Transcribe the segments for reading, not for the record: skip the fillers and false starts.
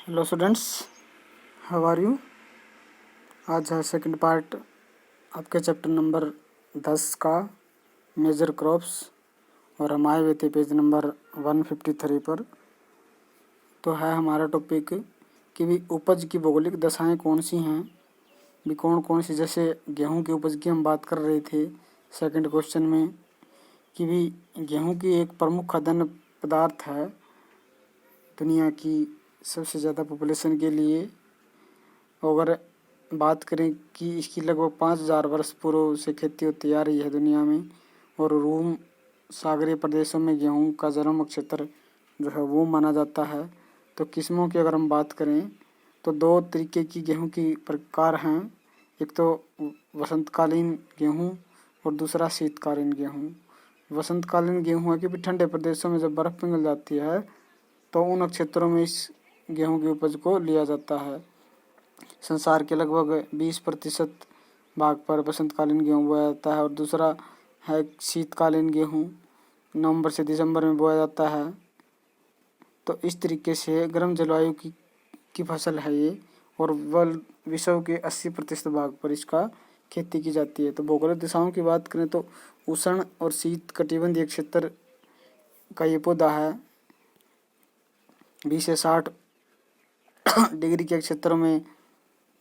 Hello students, how are you. आज है second part आपके चैप्टर नंबर 10 का मेजर क्रॉप्स, और हम आए हुए थे पेज नंबर 153 पर। तो है हमारा टॉपिक कि भी उपज की भौगोलिक दशाएं कौन सी हैं, भी कौन कौन सी। जैसे गेहूं की उपज की हम बात कर रहे थे सेकंड क्वेश्चन में कि भी गेहूं की एक प्रमुख खाद्यान्न पदार्थ है दुनिया की सबसे ज़्यादा पॉपुलेशन के लिए। अगर बात करें कि इसकी लगभग 5,000 वर्ष पूर्व से खेती होती आ रही है दुनिया में, और रोम सागरीय प्रदेशों में गेहूं का जन्म क्षेत्र जो है वो माना जाता है। तो किस्मों की अगर हम बात करें तो दो तरीके की गेहूं की प्रकार हैं, एक तो वसंतकालीन गेहूं और दूसरा शीतकालीन गेहूं। वसंतकालीन गेहूं है कि ठंडे प्रदेशों में जब बर्फ़ पिघल जाती है तो उन क्षेत्रों में इस गेहूं की उपज को लिया जाता है। संसार के लगभग 20% भाग पर वसंतकालीन गेहूँ बोया जाता है, और दूसरा है शीतकालीन गेहूँ, नवंबर से दिसंबर में बोया जाता है। तो इस तरीके से गर्म जलवायु की फसल है ये, और विश्व के 80% भाग पर इसका खेती की जाती है। तो भौगोलिक दिशाओं की बात करें तो उष्ण और शीत कटिबंधीय क्षेत्र का ये पौधा है। 20 से 60 डिग्री के क्षेत्रों में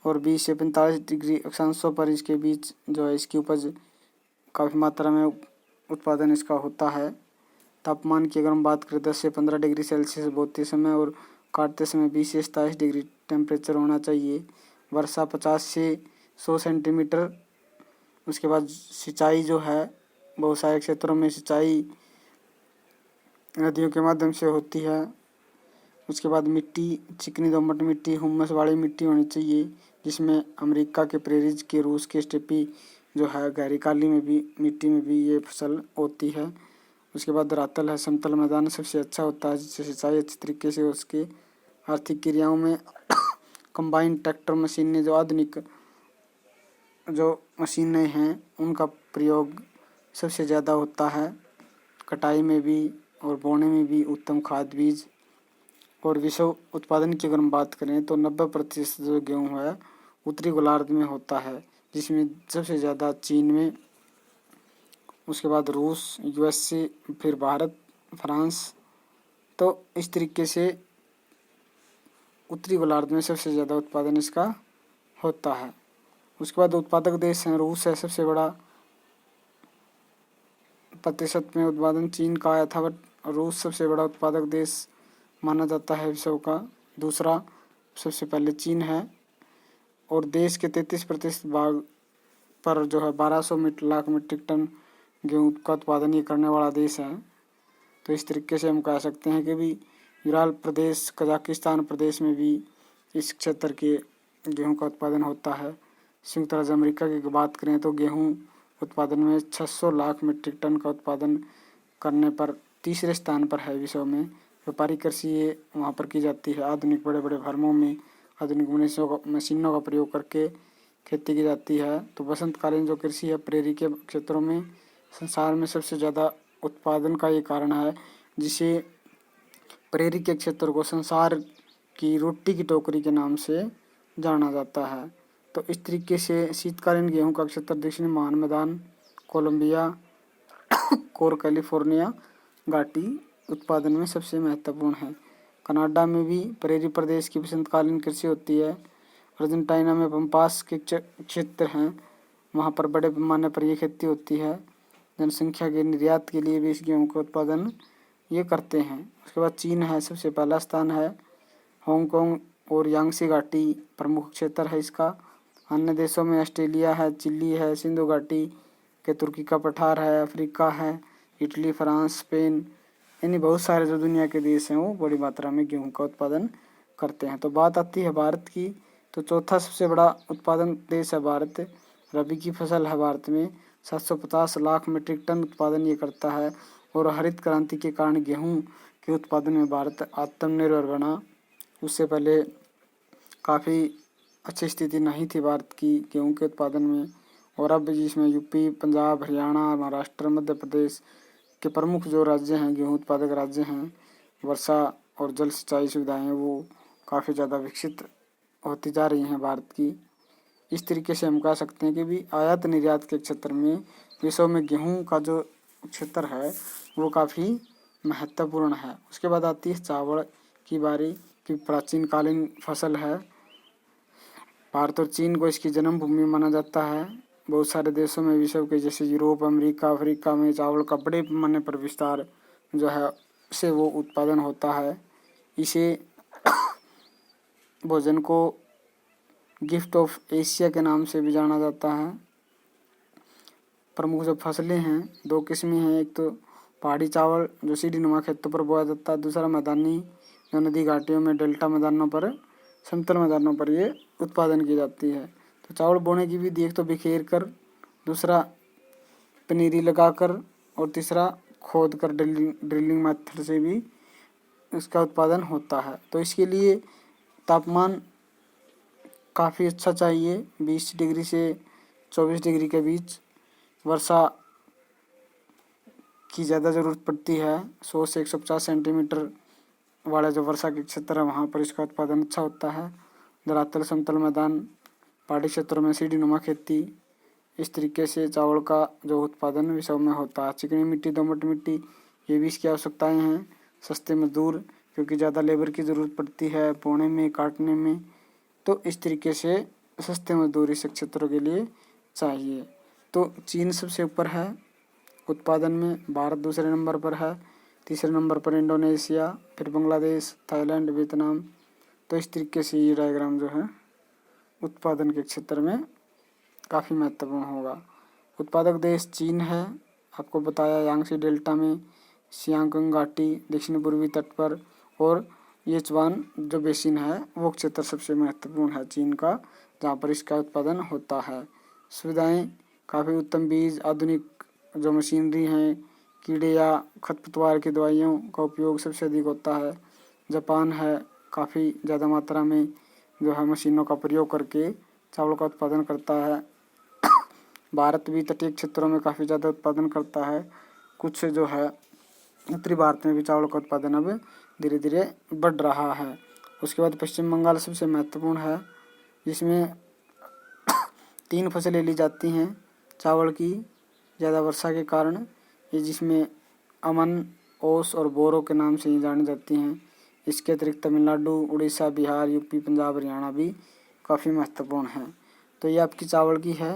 और 20 से 45 डिग्री अक्षांशों पर इसके बीच जो है इसकी उपज काफ़ी मात्रा में उत्पादन इसका होता है। तापमान की अगर हम बात करें 10 से 15 डिग्री सेल्सियस बोते समय और काटते समय 20 से 27 डिग्री टेम्परेचर होना चाहिए। वर्षा 50 से 100 सेंटीमीटर। उसके बाद सिंचाई जो है बहुत सारे क्षेत्रों में सिंचाई नदियों के माध्यम से होती है। उसके बाद मिट्टी चिकनी दोमट मिट्टी, हुम्मस वाली मिट्टी होनी चाहिए, जिसमें अमेरिका के प्रेरीज के, रूस के स्टेपी जो है गहरी काली में भी मिट्टी में भी ये फसल होती है। उसके बाद धरातल है, समतल मैदान सबसे अच्छा होता है जिससे सिंचाई अच्छी तरीके से उसके आर्थिक क्रियाओं में कंबाइन ट्रैक्टर मशीनें, जो आधुनिक जो मशीनें हैं उनका प्रयोग सबसे ज़्यादा होता है। कटाई में भी और बोने में भी उत्तम खाद बीज। और विश्व उत्पादन की अगर हम बात करें तो 90% जो गेहूँ है उत्तरी गोलार्ध में होता है, जिसमें सबसे ज़्यादा चीन में, उसके बाद रूस, यूएसए, फिर भारत, फ्रांस। तो इस तरीके से उत्तरी गोलार्ध में सबसे ज़्यादा उत्पादन इसका होता है। उसके बाद उत्पादक देश हैं, रूस है सबसे बड़ा, प्रतिशत में उत्पादन चीन का आया था, बट रूस सबसे बड़ा उत्पादक देश माना जाता है विश्व का। दूसरा सबसे पहले चीन है, और देश के 33% भाग पर जो है 1200 लाख मीट्रिक टन गेहूँ का उत्पादन ये करने वाला देश है। तो इस तरीके से हम कह सकते हैं कि भी यूराल प्रदेश, कजाकिस्तान प्रदेश में भी इस क्षेत्र के गेहूँ का उत्पादन होता है। संयुक्त राज्य अमेरिका की बात करें तो गेहूँ उत्पादन में 600 लाख मीट्रिक टन का उत्पादन करने पर तीसरे स्थान पर है विश्व में। व्यापारिक कृषि ये वहाँ पर की जाती है, आधुनिक बड़े बड़े फार्मों में आधुनिक मशीनों का प्रयोग करके खेती की जाती है। तो वसंतकालीन जो कृषि है प्रेरी के क्षेत्रों में संसार में सबसे ज़्यादा उत्पादन का ये कारण है, जिसे प्रेरी के क्षेत्र को संसार की रोटी की टोकरी के नाम से जाना जाता है। तो इस तरीके से शीतकालीन गेहूं का क्षेत्र दक्षिणी महान मैदान, कोलंबिया, कोर कैलिफोर्निया घाटी उत्पादन में सबसे महत्वपूर्ण है। कनाडा में भी प्रेरी प्रदेश की वसंतकालीन कृषि होती है। अर्जेंटीना में पम्पास के क्षेत्र हैं, वहाँ पर बड़े पैमाने पर ये खेती होती है। जनसंख्या के निर्यात के लिए भी इस गेहूँ का उत्पादन ये करते हैं। उसके बाद चीन है, सबसे पहला स्थान है। हांगकांग और यांगसी घाटी प्रमुख क्षेत्र है इसका। अन्य देशों में ऑस्ट्रेलिया है, चिली है, सिंधु घाटी के तुर्की का पठार है, अफ्रीका है, इटली, फ्रांस, स्पेन, यानी बहुत सारे जो दुनिया के देश हैं वो बड़ी मात्रा में गेहूं का उत्पादन करते हैं। तो बात आती है भारत की, तो चौथा सबसे बड़ा उत्पादन देश है भारत। रबी की फसल है भारत में, 750 लाख मीट्रिक टन उत्पादन ये करता है। और हरित क्रांति के कारण गेहूं के उत्पादन में भारत आत्मनिर्भर बना। उससे पहले काफ़ी अच्छी स्थिति नहीं थी भारत की गेहूं के उत्पादन में, और अब जिसमें यूपी, पंजाब, हरियाणा, महाराष्ट्र, मध्य प्रदेश के प्रमुख जो राज्य हैं, गेहूं उत्पादक राज्य हैं, वर्षा और जल सिंचाई सुविधाएं वो काफ़ी ज़्यादा विकसित होती जा रही हैं भारत की। इस तरीके से हम कह सकते हैं कि भी आयात निर्यात के क्षेत्र में विश्व में गेहूं का जो क्षेत्र है वो काफ़ी महत्वपूर्ण है। उसके बाद आती है चावल की बारी कि प्राचीन कालीन फसल है। भारत और चीन को इसकी जन्मभूमि माना जाता है। बहुत सारे देशों में विश्व के जैसे यूरोप, अमेरिका, अफ्रीका में चावल का बड़े पैमाने पर विस्तार जो है से वो उत्पादन होता है। इसे भोजन को गिफ्ट ऑफ एशिया के नाम से भी जाना जाता है। प्रमुख जो फसलें हैं दो किस्में हैं, एक तो पहाड़ी चावल जो सीढ़ीनुमा खेतों पर बोया जाता है, दूसरा मैदानी जो नदी घाटियों में डेल्टा मैदानों पर समतल मैदानों पर ये उत्पादन की जाती है। तो चावल बोने की विधि एक तो बिखेर कर, दूसरा पनीरी लगाकर और तीसरा खोद कर ड्रिलिंग मेथड से भी इसका उत्पादन होता है। तो इसके लिए तापमान काफ़ी अच्छा चाहिए, 20 डिग्री से 24 डिग्री के बीच। वर्षा की ज़्यादा ज़रूरत पड़ती है, 100 से 150 सेंटीमीटर वाला जो वर्षा के क्षेत्र है वहाँ पर इसका उत्पादन अच्छा होता है। धरातल, समतल मैदान, पहाड़ी क्षेत्रों में सीढ़ीनुमा खेती, इस तरीके से चावल का जो उत्पादन विश्व में होता है। चिकनी मिट्टी, दोमट मिट्टी, ये भी इसकी आवश्यकताएं हैं। सस्ते मजदूर क्योंकि ज़्यादा लेबर की ज़रूरत पड़ती है बोने में, काटने में, तो इस तरीके से सस्ते मजदूर इस क्षेत्रों के लिए चाहिए। तो चीन सबसे ऊपर है उत्पादन में, भारत दूसरे नंबर पर है, तीसरे नंबर पर इंडोनेशिया, फिर बांग्लादेश, थाईलैंड, वियतनाम। तो इस तरीके से ये डायग्राम जो है उत्पादन के क्षेत्र में काफ़ी महत्वपूर्ण होगा। उत्पादक देश चीन है, आपको बताया यांगसी डेल्टा में, सियांग घाटी दक्षिण पूर्वी तट पर, और येचुआन जो बेसिन है वो क्षेत्र सबसे महत्वपूर्ण है चीन का, जहाँ पर इसका उत्पादन होता है। सुविधाएं काफ़ी उत्तम बीज, आधुनिक जो मशीनरी हैं, कीड़े या खरपतवार की दवाइयों का उपयोग सबसे अधिक होता है। जापान है, काफ़ी ज़्यादा मात्रा में जो है मशीनों का प्रयोग करके चावल का उत्पादन करता है। भारत भी तटीय क्षेत्रों में काफ़ी ज़्यादा उत्पादन करता है। कुछ जो है उत्तरी भारत में भी चावल का उत्पादन अब धीरे धीरे बढ़ रहा है। उसके बाद पश्चिम बंगाल सबसे महत्वपूर्ण है, जिसमें 3 फसलें ली जाती हैं चावल की ज़्यादा वर्षा के कारण, ये जिसमें अमन, ओस और बोरो के नाम से ही जानी जाती हैं। इसके अतिरिक्त तमिलनाडु, उड़ीसा, बिहार, यूपी, पंजाब, हरियाणा भी काफ़ी महत्वपूर्ण हैं। तो ये आपकी चावल की है।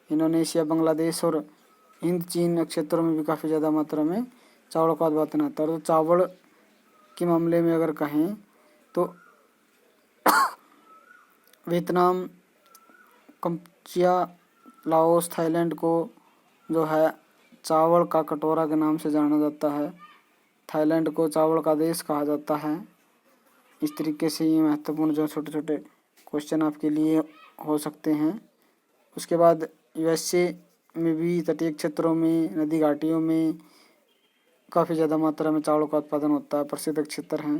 इंडोनेशिया, बांग्लादेश और हिंद चीन क्षेत्रों में भी काफ़ी ज़्यादा मात्रा में चावल का उत्पादन होता है। तो चावल के मामले में अगर कहें तो वियतनाम, कंबोडिया, लाओस, थाईलैंड को जो है चावल का कटोरा के नाम से जाना जाता है। थाईलैंड को चावल का देश कहा जाता है। इस तरीके से ये महत्वपूर्ण जो छोटे छोटे क्वेश्चन आपके लिए हो सकते हैं। उसके बाद यूएसए में भी तटीय क्षेत्रों में, नदी घाटियों में काफ़ी ज़्यादा मात्रा में चावल का उत्पादन होता है। प्रसिद्ध क्षेत्र हैं,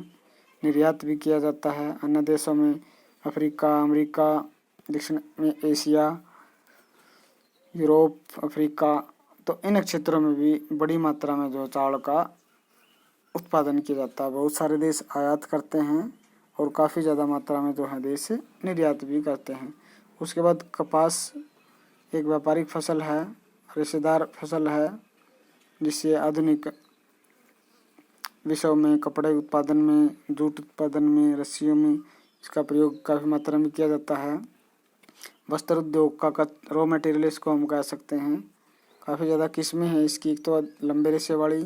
निर्यात भी किया जाता है अन्य देशों में, अफ्रीका, अमेरिका, दक्षिण में एशिया, यूरोप, अफ्रीका। तो इन क्षेत्रों में भी बड़ी मात्रा में जो चावल का उत्पादन किया जाता है। बहुत सारे देश आयात करते हैं और काफ़ी ज़्यादा मात्रा में जो है देश निर्यात भी करते हैं। उसके बाद कपास एक व्यापारिक फसल है, रेशेदार फसल है, जिससे आधुनिक विश्व में कपड़े उत्पादन में, जूट उत्पादन में, रस्सियों में इसका प्रयोग काफ़ी मात्रा में किया जाता है। वस्त्र उद्योग का रॉ मटेरियल इसको हम कह सकते हैं। काफ़ी ज़्यादा किस्में हैं इसकी, एक तो लंबे रेशे वाली,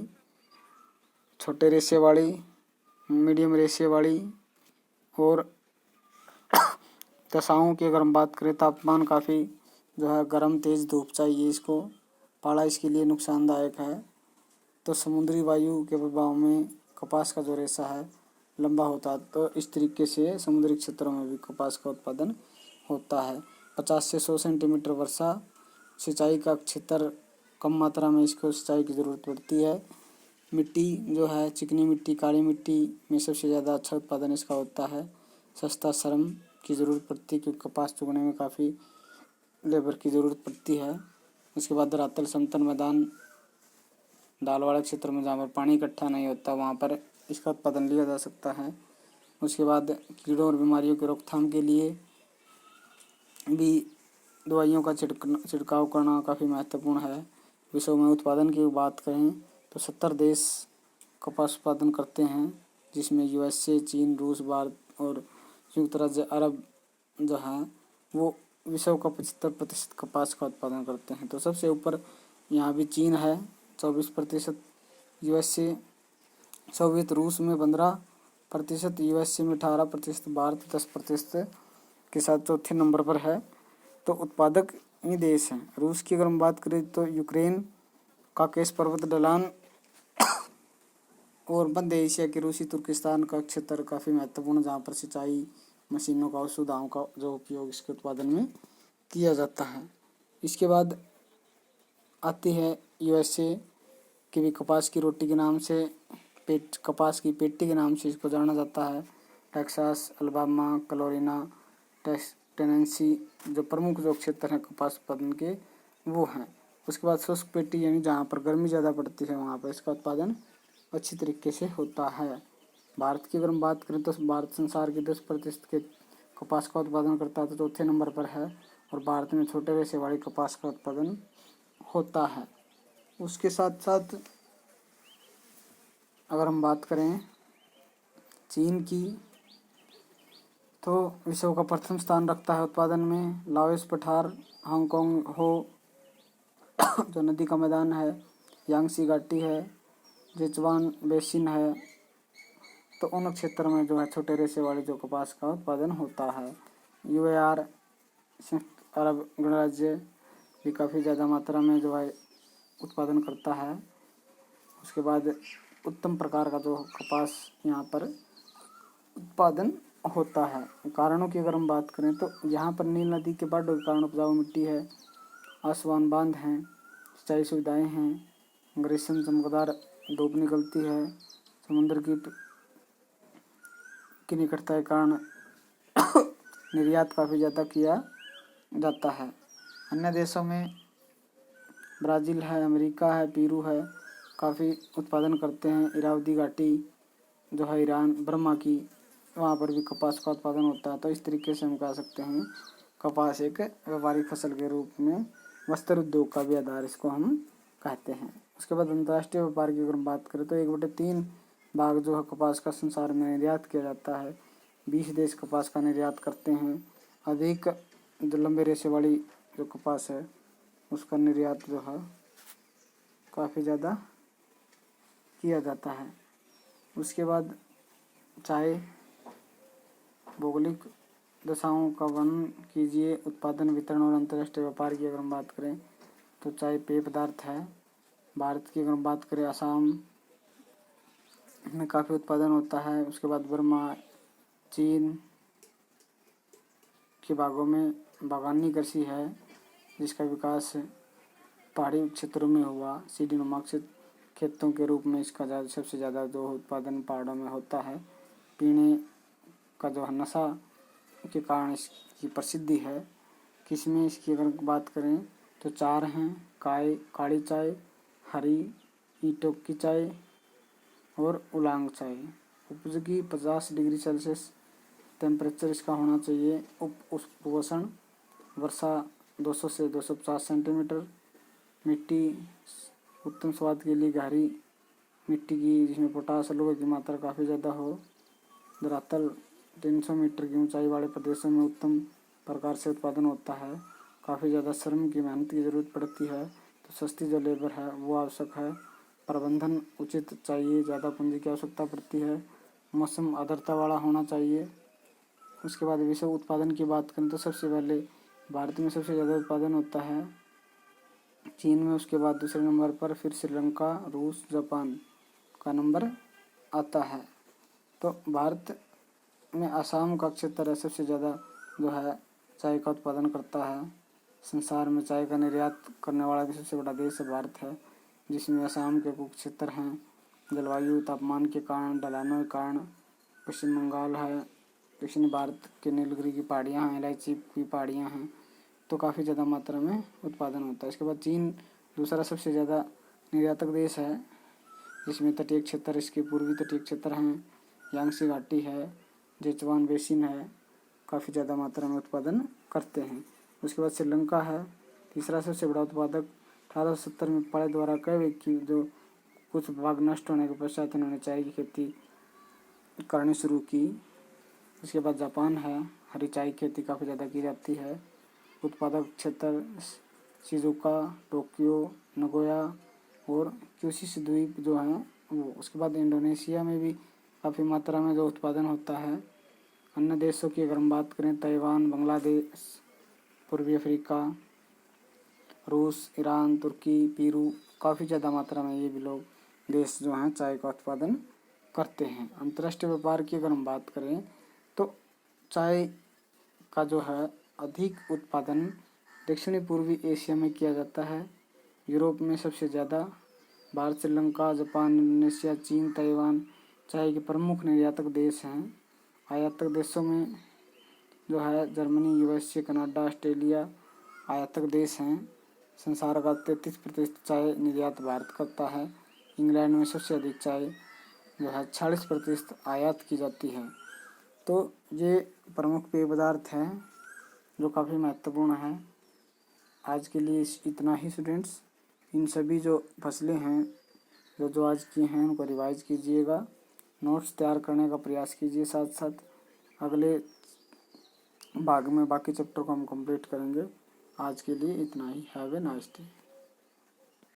छोटे रेशे वाली, मीडियम रेशे वाली, और दशाओं की अगर हम बात करें, तापमान काफ़ी जो है गर्म तेज़ धूप चाहिए इसको, पाला इसके लिए नुकसानदायक है। तो समुद्री वायु के प्रभाव में कपास का जो रेशा है लंबा होता है, तो इस तरीके से समुद्री क्षेत्रों में भी कपास का उत्पादन होता है। 50 से 100 सेंटीमीटर वर्षा, सिंचाई का क्षेत्र कम मात्रा में इसको सिंचाई की ज़रूरत पड़ती है। मिट्टी जो है चिकनी मिट्टी, काली मिट्टी में सबसे ज़्यादा अच्छा उत्पादन इसका होता है। सस्ता श्रम की ज़रूरत पड़ती है क्योंकि कपास चुगने में काफ़ी लेबर की ज़रूरत पड़ती है। उसके बाद धरातल, समतल मैदान, ढाल वाले क्षेत्र में जहाँ पर पानी इकट्ठा नहीं होता वहाँ पर इसका उत्पादन लिया जा सकता है। उसके बाद कीड़ों और बीमारियों की रोकथाम के लिए भी दवाइयों का छिड़काव करना काफ़ी महत्वपूर्ण है। विश्व में उत्पादन की बात करें तो 70 देश कपास उत्पादन करते हैं, जिसमें यूएसए, चीन, रूस, भारत और संयुक्त राज्य अरब जो हैं वो विश्व का 75% कपास का उत्पादन करते हैं। तो सबसे ऊपर यहाँ भी चीन है 24%, यूएसए, सोवियत रूस में 15%, यूएसए में 18%, भारत 10% के साथ चौथे नंबर पर है। तो उत्पादक ये देश हैं। रूस की अगर हम बात करें तो यूक्रेन, काकेश पर्वत ढलान और मध्य एशिया के रूसी तुर्किस्तान का क्षेत्र काफ़ी महत्वपूर्ण, जहाँ पर सिंचाई मशीनों का और सुविधाओं का जो उपयोग इसके उत्पादन में किया जाता है। इसके बाद आती है यूएसए की भी कपास की रोटी के नाम से, कपास की पेटी के नाम से इसको जाना जाता है। टेक्सास, अलाबामा, कैरोलिना, टेनेसी जो प्रमुख जो क्षेत्र हैं कपास उत्पादन के वो हैं। उसके बाद शुष्क पेटी यानी जहाँ पर गर्मी ज़्यादा पड़ती है वहाँ पर इसका उत्पादन अच्छी तरीके से होता है। भारत की अगर हम बात करें तो भारत संसार के 10% के कपास का उत्पादन करता है, तो चौथे नंबर पर है। और भारत में छोटे रेशे वाली कपास का उत्पादन होता है। उसके साथ साथ अगर हम बात करें चीन की, तो विश्व का प्रथम स्थान रखता है उत्पादन में। लाओस पठार, हांगकांग हो जो नदी का मैदान है, यांगसी घाटी है, जेचुआन बेसिन है, तो उन क्षेत्रों में जो है छोटे रेशे वाले जो कपास का उत्पादन होता है। यूएआर, संयुक्त अरब गणराज्य भी काफ़ी ज़्यादा मात्रा में जो है उत्पादन करता है। उसके बाद उत्तम प्रकार का जो कपास यहाँ पर उत्पादन होता है। कारणों की अगर हम बात करें तो यहाँ पर नील नदी के बाढ़ के कारण उपजाऊ मिट्टी है, आसमान बांध हैं, सिंचाई सुविधाएं हैं, ग्रीष्म चमकदार धूप निकलती है, समुद्र की निकटता के कारण निर्यात काफ़ी ज़्यादा किया जाता है। अन्य देशों में ब्राज़ील है, अमेरिका है, पेरू है, काफ़ी उत्पादन करते हैं। इरावदी घाटी जो है ईरान, बर्मा की, वहाँ पर भी कपास का उत्पादन होता है। तो इस तरीके से हम कह सकते हैं कपास एक व्यापारिक फसल के रूप में वस्त्र उद्योग का भी आधार इसको हम कहते हैं। उसके बाद अंतर्राष्ट्रीय व्यापार की अगर हम बात करें तो 1/3 भाग जो है कपास का संसार में निर्यात किया जाता है। 20 देश कपास का निर्यात करते हैं। अधिक जो लंबे रेशे वाली जो कपास है उसका निर्यात जो है काफ़ी ज़्यादा किया जाता है। उसके बाद चाय, भौगोलिक दशाओं का वर्णन कीजिए। उत्पादन, वितरण और अंतर्राष्ट्रीय व्यापार की अगर हम बात करें तो चाय पेय पदार्थ है। भारत की अगर हम बात करें असम में काफ़ी उत्पादन होता है। उसके बाद बर्मा, चीन के भागों में बागानी कृषि है, जिसका विकास पहाड़ी क्षेत्रों में हुआ। सीढ़ीनुमा खेतों के रूप में इसका सबसे ज़्यादा जो उत्पादन पहाड़ों में होता है। पीने का जो नशा के कारण इसकी प्रसिद्धि है। किस्में इसकी अगर बात करें तो 4 हैं, काली चाय, हरी ईटों की चाय और उलांग चाय। उपज की 50 डिग्री सेल्सियस टेम्परेचर इसका होना चाहिए। उपोष्ण वर्षा 200 से 250 सेंटीमीटर। मिट्टी उत्तम स्वाद के लिए गहरी मिट्टी की, जिसमें पोटास लोहे की मात्रा काफ़ी ज़्यादा हो। धरातल 300 मीटर की ऊंचाई वाले प्रदेशों में उत्तम प्रकार से उत्पादन होता है। काफ़ी ज़्यादा श्रम की, मेहनत की ज़रूरत पड़ती है, तो सस्ती जो लेबर है वो आवश्यक है। प्रबंधन उचित चाहिए, ज़्यादा पूंजी की आवश्यकता पड़ती है। मौसम आर्द्रता वाला होना चाहिए। उसके बाद विश्व उत्पादन की बात करें तो सबसे पहले भारत में सबसे ज़्यादा उत्पादन होता है, चीन में उसके बाद दूसरे नंबर पर, फिर श्रीलंका, रूस, जापान का नंबर आता है। तो भारत में असम का क्षेत्र है सबसे ज़्यादा जो है चाय का उत्पादन करता है। संसार में चाय का निर्यात करने वाला भी सबसे बड़ा देश भारत है, जिसमें असम के कुछ क्षेत्र हैं। जलवायु, तापमान के कारण, ढलानों के कारण पश्चिम बंगाल है, दक्षिण भारत के नीलगिरी की पहाड़ियाँ हैं, इलायची की पहाड़ियाँ हैं, तो काफ़ी ज़्यादा मात्रा में उत्पादन होता है। इसके बाद चीन दूसरा सबसे ज़्यादा निर्यातक देश है, जिसमें तटीय क्षेत्र, इसके पूर्वी तटीय क्षेत्र हैं, यांगसी घाटी है, जेचवान बेसिन है, काफ़ी ज़्यादा मात्रा में उत्पादन करते हैं। उसके बाद श्रीलंका है, तीसरा सबसे बड़ा उत्पादक। 1870 में पाड़े द्वारा कई व्यक्ति जो कुछ भाग नष्ट होने के पश्चात इन्होंने चाय की खेती करनी शुरू की। उसके बाद जापान है, हरी चाय की खेती काफ़ी ज़्यादा की जाती है। उत्पादक क्षेत्र शिजुका, टोक्यो, नगोया और क्यूशिश द्वीप जो हैं वो। उसके बाद इंडोनेशिया में भी काफ़ी मात्रा में जो उत्पादन होता है। अन्य देशों की अगर हम बात करें, ताइवान, बांग्लादेश, पूर्वी अफ्रीका, रूस, ईरान, तुर्की, पेरू, काफ़ी ज़्यादा मात्रा में ये भी लोग देश जो हैं चाय का उत्पादन करते हैं। अंतर्राष्ट्रीय व्यापार की अगर हम बात करें तो चाय का जो है अधिक उत्पादन दक्षिणी पूर्वी एशिया में किया जाता है। यूरोप में सबसे ज़्यादा। भारत, श्रीलंका, जापान, इंडोनेशिया, चीन, ताइवान चाय के प्रमुख निर्यातक देश हैं। आयातक देशों में जो है जर्मनी, यूएसए, कनाडा, ऑस्ट्रेलिया आयातक देश हैं। संसार का 33% चाय निर्यात भारत करता है। इंग्लैंड में सबसे अधिक चाय जो है 40% आयात की जाती है। तो ये प्रमुख पेय पदार्थ हैं जो काफ़ी महत्वपूर्ण हैं। आज के लिए इतना ही स्टूडेंट्स। इन सभी जो फसलें हैं जो आज की हैं उनको रिवाइज कीजिएगा, नोट्स तैयार करने का प्रयास कीजिए। साथ साथ अगले भाग में बाकी चैप्टर को हम कंप्लीट करेंगे। आज के लिए इतना ही। Have a nice day.